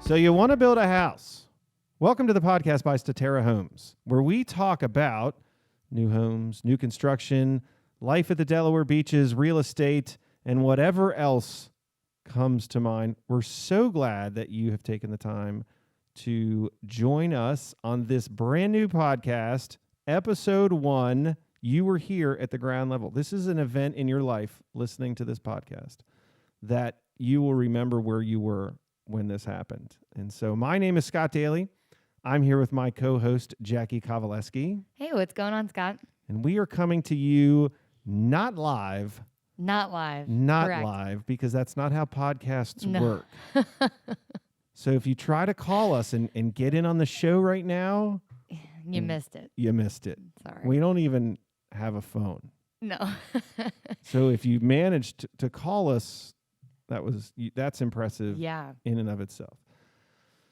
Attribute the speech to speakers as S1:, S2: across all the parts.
S1: So you want to build a house? Welcome to the podcast by Statera Homes, where we talk about new homes, new construction, life at the Delaware beaches, real estate, and whatever else comes to mind. We're so glad that you have taken the time to join us on this brand new podcast, episode 1. You were here at the ground level. This is an event in your life, listening to this podcast, that you will remember where you were when this happened. And so my name is Scott Daly. I'm here with my co-host, Jacki Kowaleski.
S2: Hey, what's going on, Scott?
S1: And we are coming to you not live.
S2: Not live.
S1: Not
S2: Correct.
S1: live, because that's not how podcasts
S2: No.
S1: work. So if you try to call us and get in on the show right now,
S2: You missed it.
S1: you missed it.
S2: Sorry.
S1: We don't even have a phone.
S2: No.
S1: So if you managed to call us, that's impressive
S2: Yeah.
S1: in and of itself.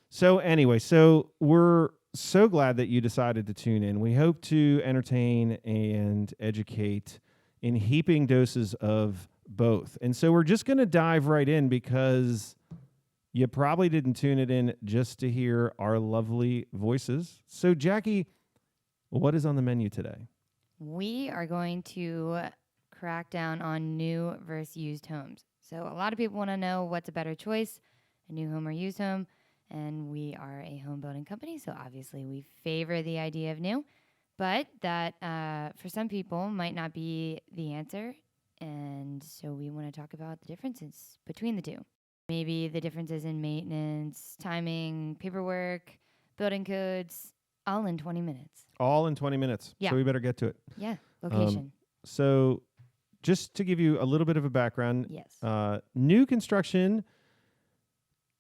S1: So anyway, so we're so glad that you decided to tune in. We hope to entertain and educate in heaping doses of both. And so we're just going to dive right in, because you probably didn't tune it in just to hear our lovely voices. So Jacki, what is on the menu today?
S2: We are going to crack down on new versus used homes. So a lot of people want to know what's a better choice, a new home or used home. And we are a home building company, so obviously we favor the idea of new. But that, for some people, might not be the answer. And so we want to talk about the differences between the two. Maybe the differences in maintenance, timing, paperwork, building codes, all in 20 minutes.
S1: All in 20 minutes.
S2: Yeah.
S1: So we better get to it.
S2: Yeah, location.
S1: So just to give you a little bit of a background,
S2: Yes.
S1: New construction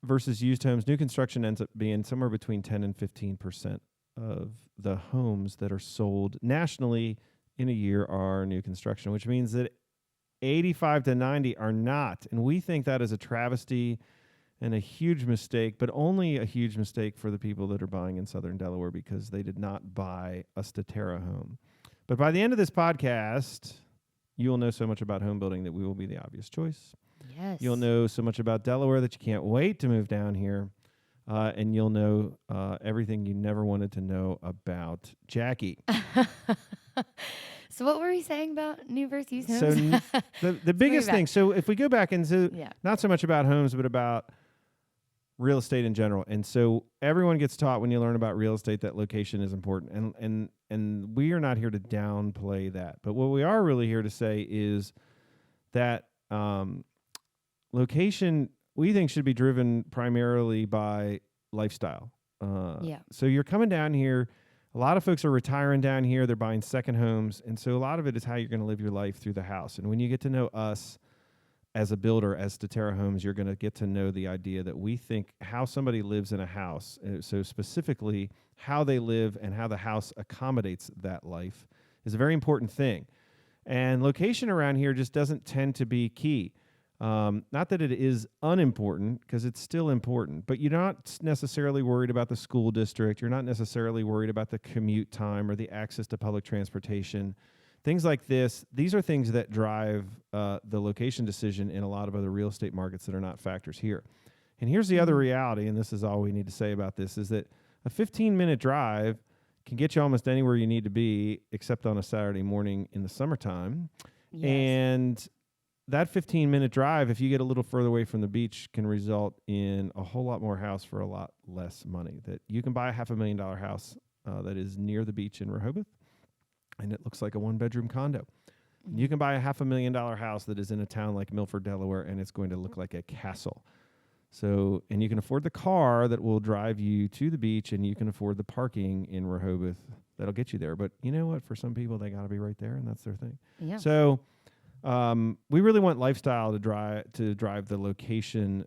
S1: versus used homes. New construction ends up being somewhere between 10 and 15% of the homes that are sold nationally in a year are new construction, which means that 85 to 90 are not. And we think that is a travesty and a huge mistake, but only a huge mistake for the people that are buying in Southern Delaware, because they did not buy a Statera home. But by the end of this podcast, you will know so much about home building that we will be the obvious choice.
S2: Yes.
S1: You'll know so much about Delaware that you can't wait to move down here. And you'll know everything you never wanted to know about Jacki.
S2: So what were we saying about new versus used homes?
S1: So the biggest thing, so if we go back into not so much about homes, but about real estate in general. And so everyone gets taught when you learn about real estate that location is important. And we are not here to downplay that. But what we are really here to say is that location, we think, should be driven primarily by lifestyle. So you're coming down here. A lot of folks are retiring down here. They're buying second homes. And so a lot of it is how you're going to live your life through the house. And when you get to know us as a builder, as Statera Homes, you're going to get to know the idea that we think how somebody lives in a house, so specifically how they live and how the house accommodates that life, is a very important thing. And location around here just doesn't tend to be key. Not that it is unimportant, because it's still important, but you're not necessarily worried about the school district. You're not necessarily worried about the commute time or the access to public transportation. Things like this, these are things that drive the location decision in a lot of other real estate markets that are not factors here. And here's the other reality, and this is all we need to say about this, is that a 15-minute drive can get you almost anywhere you need to be, except on a Saturday morning in the summertime.
S2: Yes.
S1: And that 15-minute drive, if you get a little further away from the beach, can result in a whole lot more house for a lot less money. That you can buy a $500,000 house that is near the beach in Rehoboth, and it looks like a one-bedroom condo. Mm-hmm. You can buy a $500,000 house that is in a town like Milford, Delaware, and it's going to look like a castle. So, and you can afford the car that will drive you to the beach, and you can afford the parking in Rehoboth that'll get you there. But you know what? For some people, they got to be right there, and that's their thing.
S2: Yeah.
S1: So we really want lifestyle to drive the location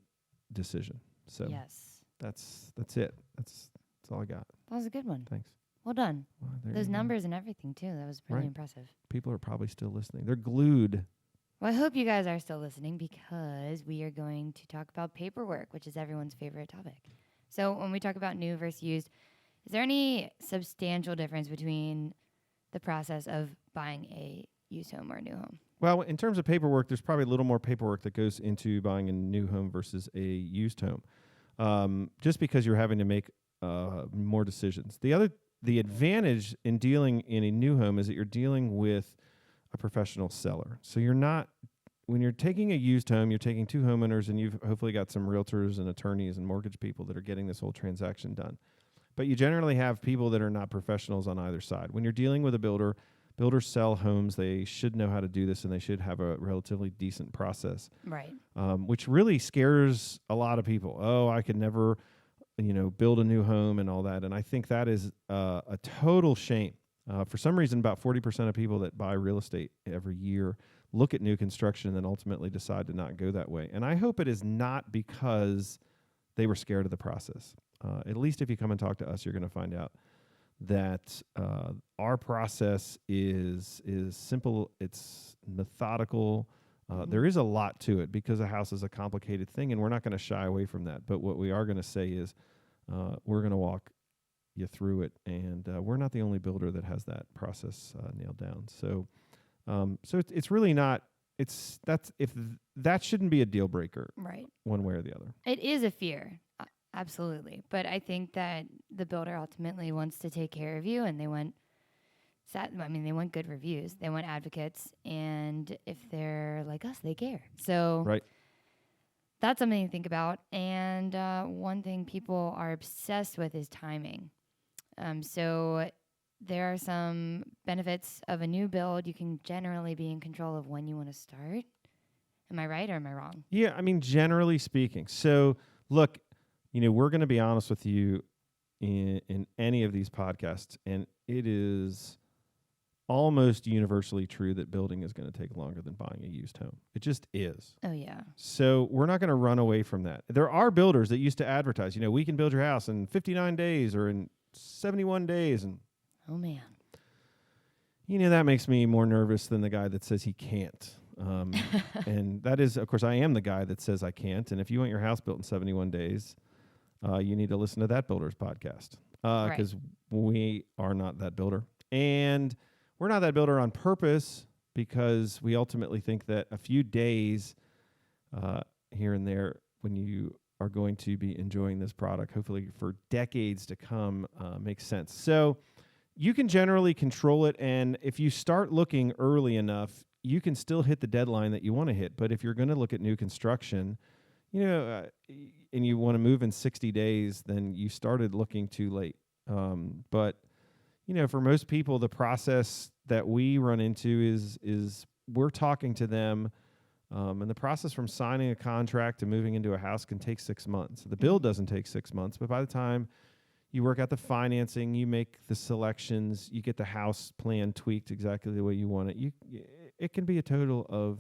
S1: decision. So
S2: yes.
S1: That's it. That's all I got.
S2: That was a good one.
S1: Thanks.
S2: Well done.
S1: Well,
S2: Those numbers and everything, too. That was pretty impressive.
S1: People are probably still listening. They're glued.
S2: Well, I hope you guys are still listening, because we are going to talk about paperwork, which is everyone's favorite topic. So when we talk about new versus used, is there any substantial difference between the process of buying a used home or a new home?
S1: Well, in terms of paperwork, there's probably a little more paperwork that goes into buying a new home versus a used home. just because you're having to make more decisions. The advantage in dealing in a new home is that you're dealing with a professional seller. So you're not, when you're taking a used home, you're taking two homeowners, and you've hopefully got some realtors and attorneys and mortgage people that are getting this whole transaction done. But you generally have people that are not professionals on either side. When you're dealing with a builder, builders sell homes. They should know how to do this, and they should have a relatively decent process.
S2: Right.
S1: Which really scares a lot of people. Oh, I could never, build a new home and all that. And I think that is a total shame. For some reason, about 40% of people that buy real estate every year look at new construction and then ultimately decide to not go that way. And I hope it is not because they were scared of the process. At least if you come and talk to us, you're going to find out that our process is simple. It's methodical. There is a lot to it because a house is a complicated thing, and we're not going to shy away from that. But what we are going to say is we're going to walk you through it, and we're not the only builder that has that process nailed down. So it's really not. That shouldn't be a deal breaker,
S2: right?
S1: One way or the other.
S2: It is a fear. Absolutely. But I think that the builder ultimately wants to take care of you, and they want they want good reviews. They want advocates, and if they're like us, they care. So
S1: right.
S2: That's something to think about. And one thing people are obsessed with is timing. So there are some benefits of a new build. You can generally be in control of when you want to start. Am I right or am I wrong?
S1: Yeah, generally speaking. So look, we're going to be honest with you in any of these podcasts, and it is almost universally true that building is going to take longer than buying a used home. It just is.
S2: Oh, yeah.
S1: So we're not going to run away from that. There are builders that used to advertise, we can build your house in 59 days or in 71 days. And
S2: oh, man.
S1: That makes me more nervous than the guy that says he can't. And that is, of course, I am the guy that says I can't. And if you want your house built in 71 days, you need to listen to that builder's podcast because we are not that builder. And we're not that builder on purpose because we ultimately think that a few days here and there when you are going to be enjoying this product, hopefully for decades to come, makes sense. So you can generally control it. And if you start looking early enough, you can still hit the deadline that you want to hit. But if you're going to look at new construction, and you want to move in 60 days, then you started looking too late. But for most people, the process that we run into is we're talking to them, and the process from signing a contract to moving into a house can take 6 months. The build doesn't take 6 months, but by the time you work out the financing, you make the selections, you get the house plan tweaked exactly the way you want it, it can be a total of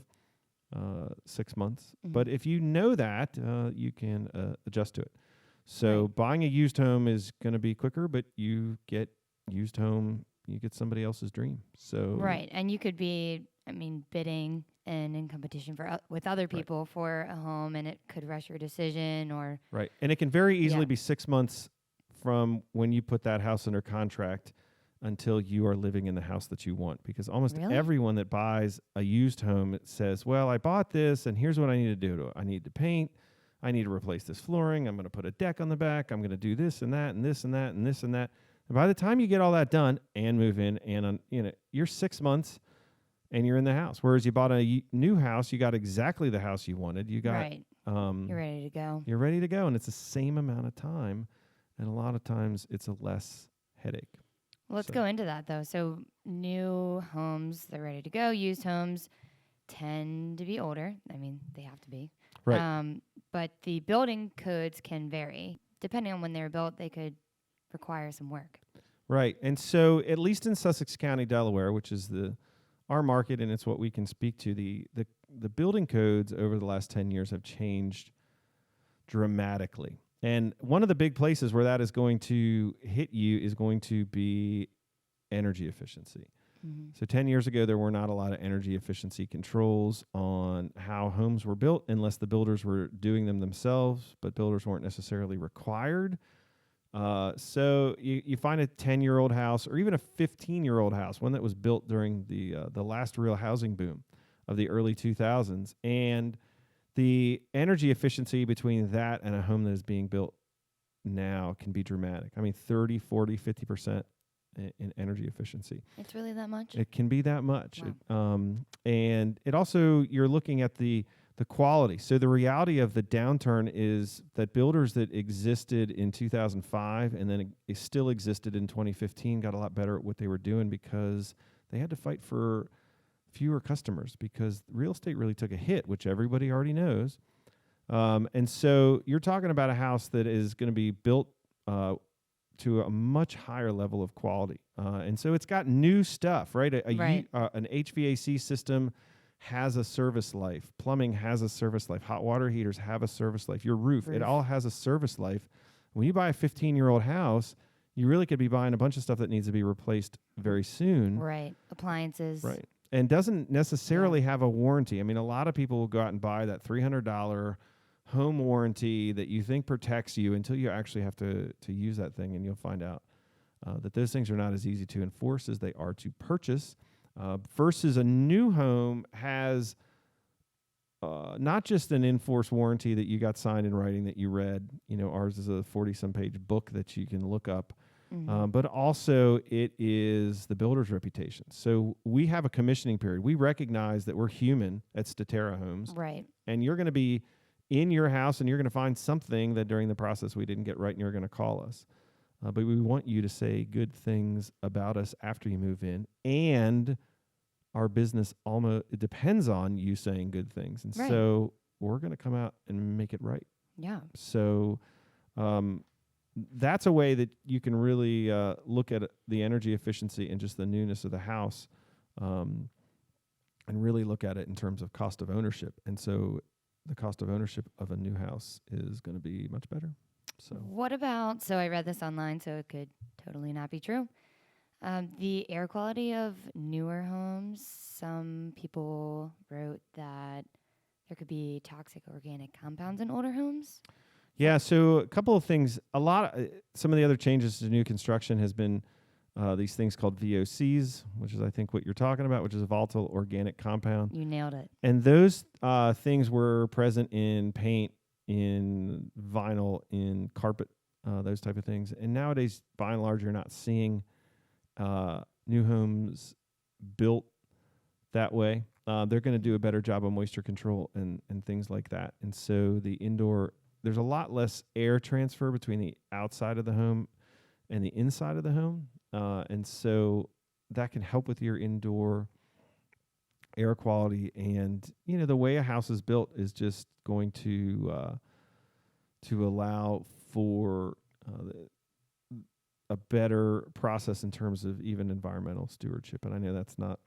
S1: 6 months. Mm-hmm. But if you know that, you can adjust to it. So buying a used home is going to be quicker, but you get used home, you get somebody else's dream. So
S2: right, and you could be, bidding and in competition with other people for a home, and it could rush your decision or
S1: right, and it can very easily be 6 months from when you put that house under contract until you are living in the house that you want. Because almost everyone that buys a used home says, "Well, I bought this, and here's what I need to do. I need to paint. I need to replace this flooring. I'm going to put a deck on the back. I'm going to do this and that and this and that and this and that." And by the time you get all that done and move in, and you're 6 months and you're in the house. Whereas you bought a new house, you got exactly the house you wanted. You got
S2: you're ready to go.
S1: You're ready to go, and it's the same amount of time, and a lot of times it's a less headache.
S2: Well, let's go into that though. So new homes, they're ready to go. Used homes tend to be older. They have to be.
S1: Right.
S2: But the building codes can vary depending on when they were built. They could require some work.
S1: Right. And so at least in Sussex County, Delaware, which is our market, and it's what we can speak to, the building codes over the last 10 years have changed dramatically. And one of the big places where that is going to hit you is going to be energy efficiency. Mm-hmm. So 10 years ago, there were not a lot of energy efficiency controls on how homes were built unless the builders were doing them themselves, but builders weren't necessarily required. So you find a 10-year-old house or even a 15-year-old house, one that was built during the last real housing boom of the early 2000s, and the energy efficiency between that and a home that is being built now can be dramatic. I mean, 30, 40, 50% in energy efficiency.
S2: It's really that much?
S1: It can be that much.
S2: Wow.
S1: And it also, you're looking at the quality. So the reality of the downturn is that builders that existed in 2005 and then it still existed in 2015 got a lot better at what they were doing because they had to fight for fewer customers because real estate really took a hit, which everybody already knows. And so you're talking about a house that is going to be built to a much higher level of quality. And so it's got new stuff, right? An HVAC system has a service life. Plumbing has a service life. Hot water heaters have a service life. Your roof, it all has a service life. When you buy a 15-year-old house, you really could be buying a bunch of stuff that needs to be replaced very soon.
S2: Right. Appliances.
S1: Right. And doesn't necessarily have a warranty. I mean, a lot of people will go out and buy that $300 home warranty that you think protects you until you actually have to use that thing, and you'll find out that those things are not as easy to enforce as they are to purchase. Versus a new home has not just an enforced warranty that you got signed in writing that you read. You know, ours is a 40-some page book that you can look up. But also it is the builder's reputation. So we have a commissioning period. We recognize that we're human at Statera Homes.
S2: Right.
S1: And you're going to be in your house and you're going to find something that during the process we didn't get right and you're going to call us. But we want you to say good things about us after you move in. And our business it depends on you saying good things. And so we're going to come out and make it right.
S2: Yeah.
S1: So that's a way that you can really look at the energy efficiency and just the newness of the house and really look at it in terms of cost of ownership. And so the cost of ownership of a new house is going to be much better. So
S2: what about, so I read this online, so it could totally not be true. The air quality of newer homes, some people wrote that there could be toxic organic compounds in older homes.
S1: Yeah, so a couple of things. Some of the other changes to new construction has been these things called VOCs, which is I think what you're talking about, which is a volatile organic compound.
S2: You nailed it.
S1: And those things were present in paint, in vinyl, in carpet, those type of things. And nowadays, by and large, you're not seeing new homes built that way. They're going to do a better job of moisture control and things like that. And so there's a lot less air transfer between the outside of the home and the inside of the home. And so that can help with your indoor air quality. And, you know, the way a house is built is just going to allow for a better process in terms of even environmental stewardship. And I know that's not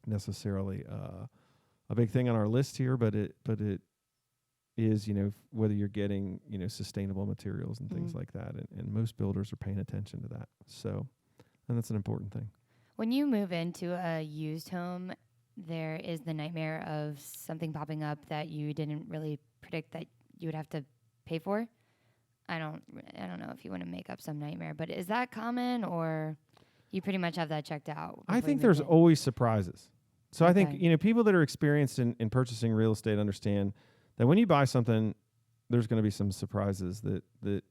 S1: necessarily a big thing on our list here, but it is, you know, whether you're getting, you know, sustainable materials and things like that. And most builders are paying attention to that. So, and that's an important thing.
S2: When you move into a used home, there is the nightmare of something popping up that you didn't really predict that you would have to pay for. I don't know if you want to make up some nightmare, but is that common, or you pretty much have that checked out?
S1: I think there's always surprises. So I think, you know, people that are experienced in purchasing real estate understand that when you buy something, there's going to be some surprises that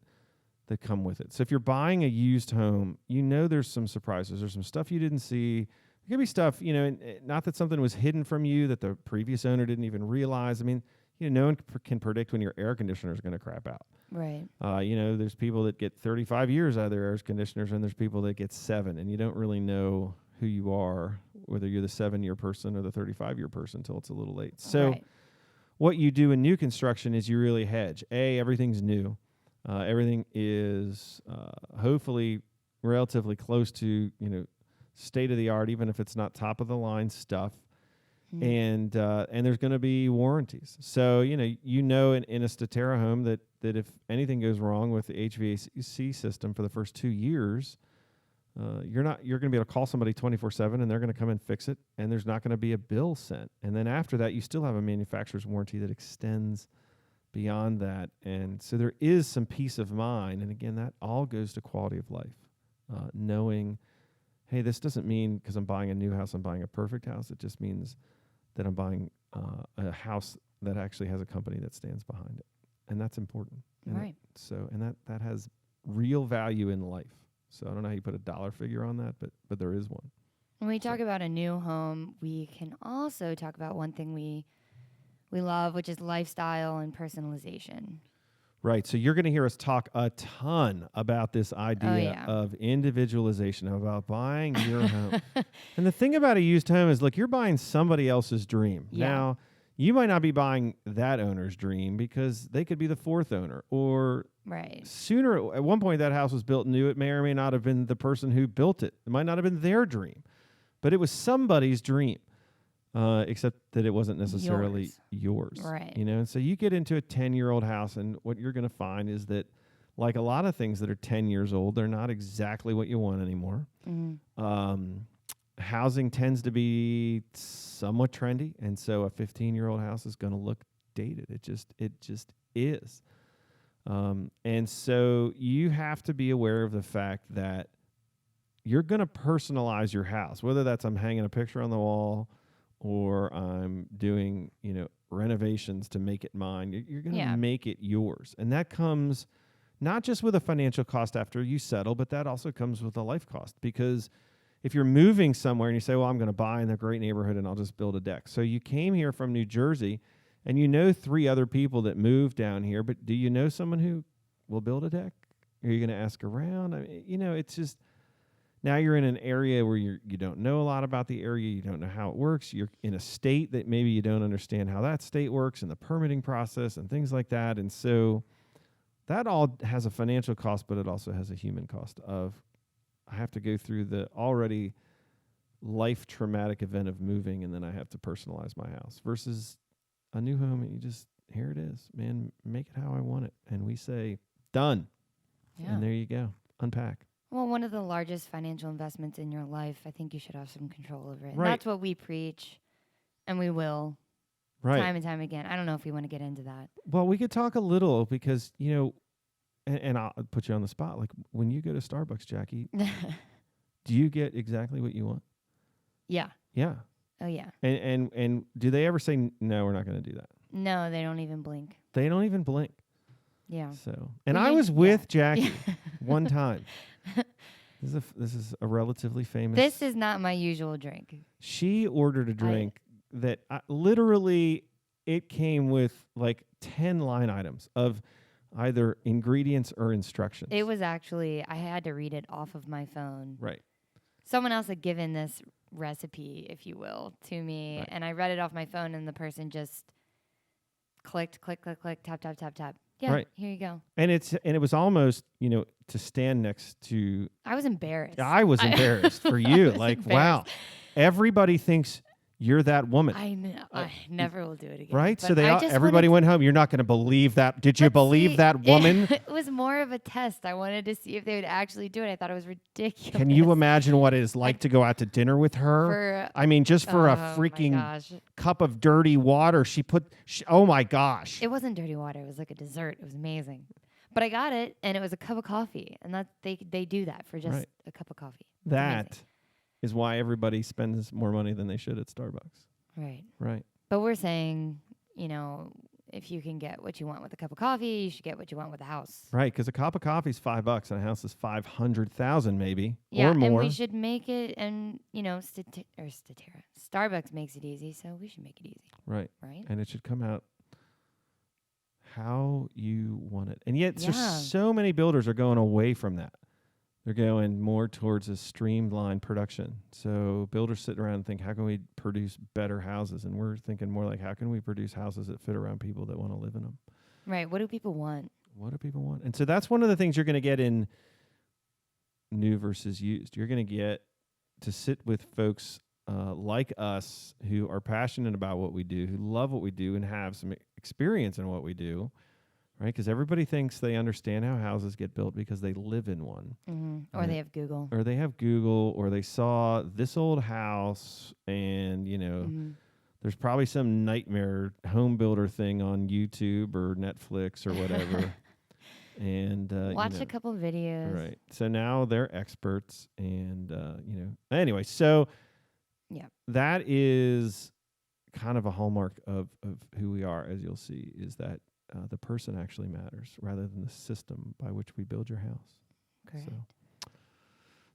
S1: come with it. So if you're buying a used home, you know there's some surprises. There's some stuff you didn't see. There could be stuff, you know, not that something was hidden from you that the previous owner didn't even realize. I mean, you know, no one can predict when your air conditioner is going to crap out.
S2: Right.
S1: You know, there's people that get 35 years out of their air conditioners, and there's people that get 7, and you don't really know who you are, whether you're the 7-year person or the 35-year person until it's a little late. So what you do in new construction is you really hedge. Everything's new. Everything is hopefully relatively close to, you know, state of the art, even if it's not top of the line stuff. And there's going to be warranties. So, you know, in a Statera home that if anything goes wrong with the HVAC system for the first 2 years, you're going to be able to call somebody 24/7 and they're going to come and fix it, and there's not going to be a bill sent. And then after that, you still have a manufacturer's warranty that extends beyond that. And so there is some peace of mind. And again, that all goes to quality of life, knowing, hey, this doesn't mean because I'm buying a new house, I'm buying a perfect house. It just means that I'm buying a house that actually has a company that stands behind it. And that's important. And
S2: Right.
S1: that has real value in life. So I don't know how you put a dollar figure on that, but there is one.
S2: When we talk about a new home, we can also talk about one thing we love, which is lifestyle and personalization.
S1: Right. So you're going to hear us talk a ton about this idea of individualization, about buying your home. And the thing about a used home is, look, you're buying somebody else's dream.
S2: Yeah.
S1: Now, you might not be buying that owner's dream because they could be the fourth owner, or sooner. At one point, that house was built new. It may or may not have been the person who built it. It might not have been their dream, but it was somebody's dream. Except that it wasn't necessarily yours.
S2: Right.
S1: You know, and so you get into a 10-year-old house, and what you're going to find is that, like a lot of things that are 10 years old, they're not exactly what you want anymore. Mm-hmm. Housing tends to be somewhat trendy, and so a 15-year-old house is going to look dated. It just is. And so you have to be aware of the fact that you're going to personalize your house, whether that's I'm hanging a picture on the wall, or I'm doing, renovations to make it mine. You're going to make it yours. And that comes not just with a financial cost after you settle, but that also comes with a life cost. Because if you're moving somewhere and you say, well, I'm going to buy in a great neighborhood and I'll just build a deck. So you came here from New Jersey and you know 3 other people that moved down here, but do you know someone who will build a deck? Are you going to ask around? I mean, it's just... Now you're in an area where you don't know a lot about the area. You don't know how it works. You're in a state that maybe you don't understand how that state works and the permitting process and things like that. And so that all has a financial cost, but it also has a human cost of I have to go through the already life traumatic event of moving, and then I have to personalize my house versus a new home. And you just, here it is, man, make it how I want it. And we say, done. Yeah. And there you go. Unpack.
S2: Well, one of the largest financial investments in your life, I think you should have some control over it. Right. That's what we preach, and we will time and time again. I don't know if we want to get into that.
S1: Well, we could talk a little because, and I'll put you on the spot. Like when you go to Starbucks, Jackie, do you get exactly what you want?
S2: Yeah.
S1: Yeah.
S2: Oh, yeah.
S1: And do they ever say, no, we're not going to do that?
S2: No, they don't even blink.
S1: They don't even blink.
S2: Yeah.
S1: So, and I was with Jackie one time. This is a relatively famous.
S2: This is not my usual drink.
S1: She ordered a drink that literally it came with like 10 line items of either ingredients or instructions.
S2: It was actually, I had to read it off of my phone.
S1: Right.
S2: Someone else had given this recipe, if you will, to me, and I read it off my phone, and the person just click, tap, tap, tap, tap. Yeah, here you go.
S1: And it was almost, to stand next to.
S2: I was embarrassed.
S1: I was embarrassed for you. Like, wow, everybody thinks you're that woman.
S2: I know. I never will do it again.
S1: Right? So everybody went home. You're not going to believe that. Did you believe that woman?
S2: It was more of a test. I wanted to see if they would actually do it. I thought it was ridiculous.
S1: Can you imagine what it is like to go out to dinner with her? Just for a freaking cup of dirty water, oh my gosh.
S2: It wasn't dirty water. It was like a dessert. It was amazing. But I got it, and it was a cup of coffee. And that they do that for just a cup of coffee. It's
S1: that
S2: amazing.
S1: Is why everybody spends more money than they should at Starbucks.
S2: Right.
S1: Right.
S2: But we're saying, if you can get what you want with a cup of coffee, you should get what you want with a house.
S1: Right, because a cup of coffee is $5 and a house is $500,000 maybe
S2: or
S1: more.
S2: And we should make it, and Starbucks makes it easy, so we should make it easy.
S1: Right.
S2: Right.
S1: And it should come out how you want it. And yet there's so many builders are going away from that. They're going more towards a streamlined production. So builders sit around and think, how can we produce better houses? And we're thinking more like, how can we produce houses that fit around people that want to live in them?
S2: Right. What do people want?
S1: And so that's one of the things you're going to get in new versus used. You're going to get to sit with folks like us who are passionate about what we do, who love what we do, and have some experience in what we do. Right, because everybody thinks they understand how houses get built because they live in one.
S2: Mm-hmm. Or they have Google.
S1: Or they saw this old house and, there's probably some nightmare home builder thing on YouTube or Netflix or whatever. And
S2: watch a couple videos.
S1: Right. So now they're experts anyway, so that is kind of a hallmark of who we are, as you'll see, is that the person actually matters rather than the system by which we build your house.
S2: Correct.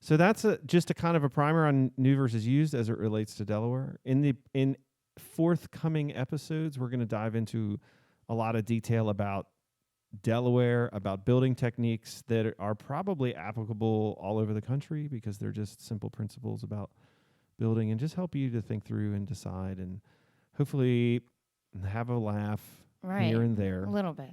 S1: So that's just a kind of a primer on new versus used as it relates to Delaware. In forthcoming episodes, we're going to dive into a lot of detail about Delaware, about building techniques that are probably applicable all over the country because they're just simple principles about building and just help you to think through and decide and hopefully have a laugh here and there.
S2: A little bit.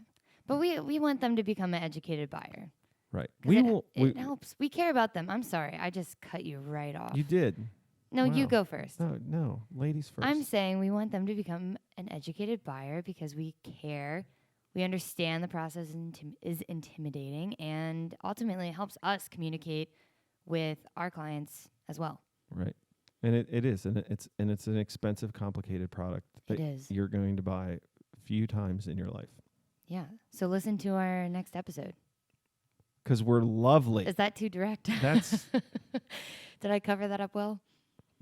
S2: But we want them to become an educated buyer.
S1: Right.
S2: It helps. We care about them. I'm sorry. I just cut you right off.
S1: You did.
S2: No, you go first.
S1: No. Ladies first.
S2: I'm saying we want them to become an educated buyer because we care. We understand the process is intimidating, and ultimately it helps us communicate with our clients as well.
S1: Right. And it is. And it's an expensive, complicated product that you're going to buy a few times in your life.
S2: Yeah. So listen to our next episode.
S1: Because we're lovely.
S2: Is that too direct?
S1: That's.
S2: Did I cover that up well?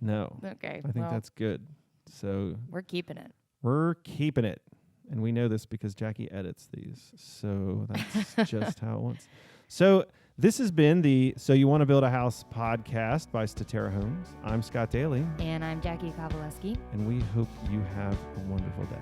S1: No.
S2: Okay.
S1: I think that's good. So
S2: we're keeping it.
S1: And we know this because Jacki edits these. So that's just how it wants. So this has been the So You Want to Build a House podcast by Statera Homes. I'm Scott Daly.
S2: And I'm Jacki Kowaleski.
S1: And we hope you have a wonderful day.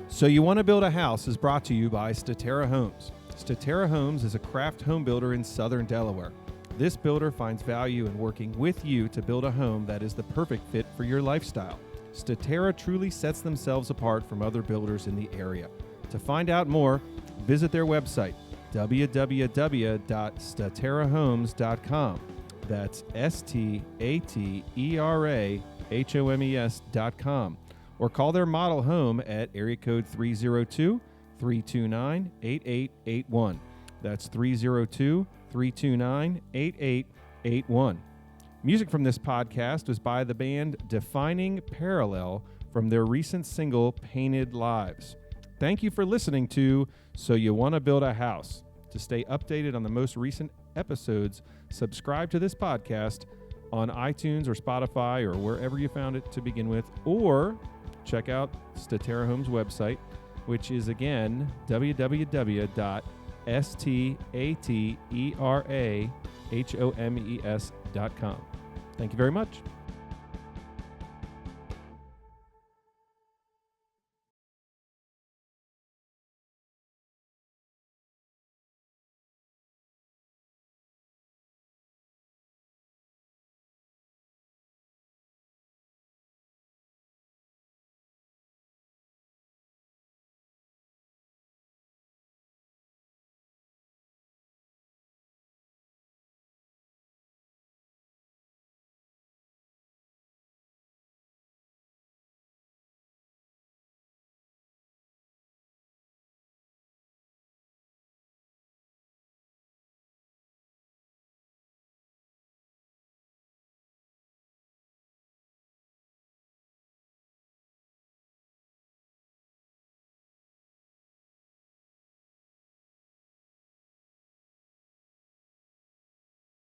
S1: So You Want to Build a House is brought to you by Statera Homes. Statera Homes is a craft home builder in southern Delaware. This builder finds value in working with you to build a home that is the perfect fit for your lifestyle. Statera truly sets themselves apart from other builders in the area. To find out more, visit their website, www.staterahomes.com. That's STATERAHOMES.com. Or call their model home at area code 302-329-8881. That's 302-329-8881. Music from this podcast was by the band Defining Parallel from their recent single, Painted Lives. Thank you for listening to So You Want to Build a House. To stay updated on the most recent episodes, subscribe to this podcast on iTunes or Spotify or wherever you found it to begin with, or check out Statera Homes' website, which is again www.staterahomes.com. Thank you very much.